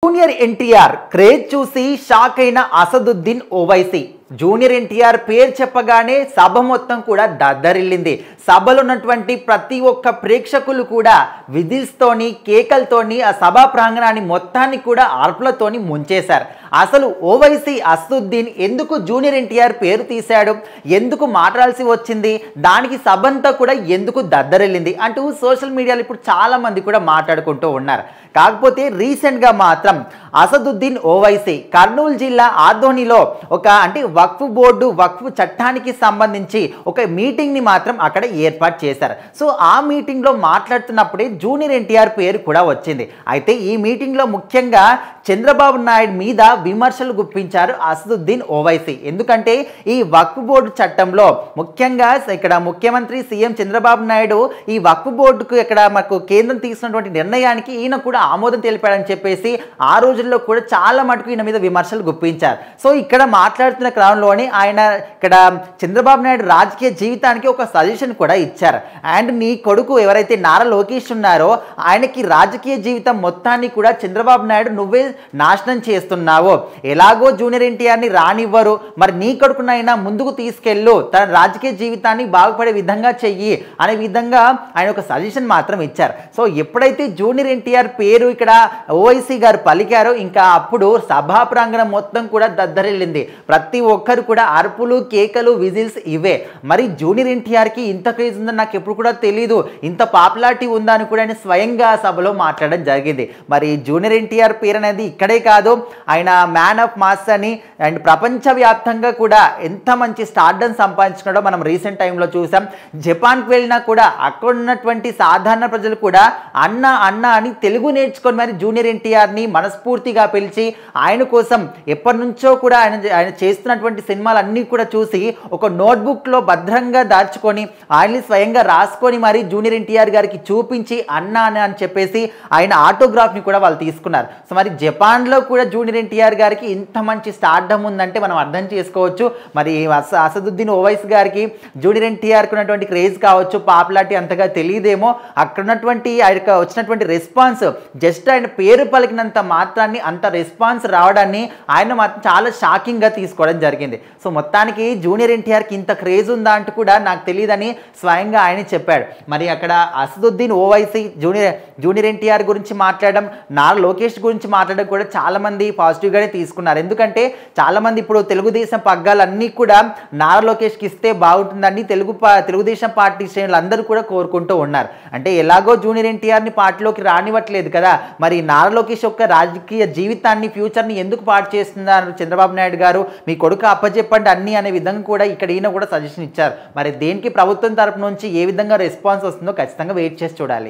Junior NTR craze చూసి shock అయిన Asaduddin Owaisi. Junior NTR పేరు చెప్పగానే సభ మొత్తం కూడా దద్దరిల్లింది. సభలో ఉన్నటువంటి ప్రతి ఒక్క ప్రేక్షకులు కూడా విజిల్స్తోని కేకలతోని ఆ సభా ప్రాంగణాన్ని మొత్తాన్ని కూడా అర్పులతోని ముంచేశారు. అసలు ఓవైసీ అసదుద్దీన్ ఎందుకు జూనియర్ ఎన్టీఆర్ పేరు తీశాడు, ఎందుకు మాట్లాడాల్సి వచ్చింది, దానికి సభంతా కూడా ఎందుకు దద్దరిల్లింది అంటూ సోషల్ మీడియాలో ఇప్పుడు చాలా మంది కూడా మాట్లాడుకుంటూ ఉన్నారు. కాకపోతే రీసెంట్గా మాత్రం అసదుద్దీన్ ఓవైసీ కర్నూలు జిల్లా ఆదోనిలో అంటే వక్ఫ్ బోర్డు వక్ఫ్ చట్టానికి సంబంధించి ఒక మీటింగ్ని మాత్రం అక్కడ ఏర్పాటు చేశారు. సో ఆ మీటింగ్లో మాట్లాడుతున్నప్పుడే జూనియర్ ఎన్టీఆర్ పేరు కూడా వచ్చింది. అయితే ఈ మీటింగ్లో ముఖ్యంగా చంద్రబాబు నాయుడు మీద విమర్శలు గుప్పించారు అసదుద్దీన్ ఓవైసీ. ఎందుకంటే ఈ వక్ఫ్ బోర్డు చట్టంలో ముఖ్యంగా ఇక్కడ ముఖ్యమంత్రి సీఎం చంద్రబాబు నాయుడు ఈ వక్ఫ్ బోర్డుకు ఇక్కడ మాకు కేంద్రం తీసుకున్నటువంటి నిర్ణయానికి ఈయన కూడా ఆమోదం తెలిపాడని చెప్పేసి ఆ రోజుల్లో కూడా చాలా మటుకు ఈయన మీద విమర్శలు గుప్పించారు. సో ఇక్కడ మాట్లాడుతున్న క్రమంలోనే ఆయన ఇక్కడ చంద్రబాబు నాయుడు రాజకీయ జీవితానికి ఒక సజెషన్ కూడా ఇచ్చారు. అండ్ నీ కొడుకు ఎవరైతే నారా లోకేష్ ఉన్నారో ఆయనకి రాజకీయ జీవితం మొత్తాన్ని కూడా చంద్రబాబు నాయుడు నువ్వే నాశనం చేస్తున్నావు, ఎలాగో జూనియర్ ఎన్టీఆర్ని రానివ్వరు, మరి నీ కొడుకునైనా ముందుకు తీసుకెళ్ళు, తన రాజకీయ జీవితాన్ని బాగుపడే విధంగా చెయ్యి అనే విధంగా ఆయన ఒక సజెషన్ మాత్రం ఇచ్చారు. సో ఎప్పుడైతే జూనియర్ ఎన్టీఆర్ పేరు ఇక్కడ ఓవైసీ గారు పలికారో ఇంకా అప్పుడు సభా ప్రాంగణం మొత్తం కూడా దద్దరిల్లింది. ప్రతి ఒక్కరు కూడా అరుపులు కేకలు విజిల్స్ ఇవే. మరి జూనియర్ ఎన్టీఆర్కి ఇంత క్రేజ్ ఉందని నాకు ఎప్పుడు కూడా తెలీదు, ఇంత పాపులారిటీ ఉందా అని కూడా ఆయన స్వయంగా సభలో మాట్లాడడం జరిగింది. మరి జూనియర్ ఎన్టీఆర్ పేరు అనేది ఇక్కడే కాదు, ఆయన మ్యాన్ ఆఫ్ మాస్ అని అండ్ ప్రపంచవ్యాప్తంగా కూడా ఎంత మంచి స్టార్డమ్ సంపాదించుకున్నాడో మనం రీసెంట్ టైంలో చూసాం. జపాన్కి వెళ్ళినా కూడా అక్కడ ఉన్నటువంటి సాధారణ ప్రజలు కూడా అన్న అన్న అని తెలుగు నేర్చుకొని మరి జూనియర్ ఎన్టీఆర్ని మనస్ఫూర్తిగా పిలిచి ఆయన కోసం ఎప్పటి నుంచో కూడా ఆయన చేస్తున్నటువంటి సినిమాలన్నీ కూడా చూసి ఒక నోట్బుక్లో భద్రంగా దాచుకొని ఆయన్ని స్వయంగా రాసుకొని మరి జూనియర్ ఎన్టీఆర్ గారికి చూపించి అన్న అని చెప్పేసి ఆయన ఆటోగ్రాఫ్ని కూడా వాళ్ళు తీసుకున్నారు. సో మరి జపాన్లో కూడా జూనియర్ ఎన్టీఆర్ గారికి ఇంత మంచి స్టార్డమ్ ఉందంటే మనం అర్థం చేసుకోవచ్చు. మరి అసదుద్దీన్ ఓవైసీ గారికి జూనియర్ ఎన్టీఆర్కి ఉన్నటువంటి క్రేజ్ కావచ్చు, పాపులారిటీ అంతగా తెలియదేమో, అక్కడ ఉన్నటువంటి ఆయన వచ్చినటువంటి రెస్పాన్స్ జస్ట్ ఆయన పేరు పలికినంత మాత్రాన్ని అంత రెస్పాన్స్ రావడాన్ని ఆయన మాత్రం చాలా షాకింగ్గా తీసుకోవడం జరిగింది. సో మొత్తానికి జూనియర్ ఎన్టీఆర్కి ఇంత క్రేజ్ ఉందా అంటూ కూడా నాకు తెలియదని స్వయంగా ఆయన చెప్పాడు. మరి అక్కడ అసదుద్దీన్ ఓవైసీ జూనియర్ ఎన్టీఆర్ గురించి మాట్లాడడం, నారా లోకేష్ గురించి మాట్లాడడం కూడా చాలామంది పాజిటివ్గానే తీసుకున్నారు. ఎందుకంటే చాలామంది ఇప్పుడు తెలుగుదేశం పగ్గాలన్నీ కూడా నారా లోకేష్కి ఇస్తే బాగుంటుందని తెలుగుదేశం పార్టీ శ్రేణులు అందరూ కూడా కోరుకుంటూ ఉన్నారు. అంటే ఎలాగో జూనియర్ ఎన్టీఆర్ని పార్టీలోకి రానివ్వట్లేదు కదా, మరి నారా లోకేష్ యొక్క రాజకీయ జీవితాన్ని ఫ్యూచర్ని ఎందుకు పాటు చేస్తున్నారు చంద్రబాబు నాయుడు గారు, మీ కొడుకు అప్పచెప్పండి అన్నీ అనే విధంగా కూడా ఇక్కడ ఈయన కూడా సజెషన్ ఇచ్చారు. మరి దేనికి ప్రభుత్వం తరపు నుంచి ఏ విధంగా రెస్పాన్స్ వస్తుందో ఖచ్చితంగా వెయిట్ చేసి చూడాలి.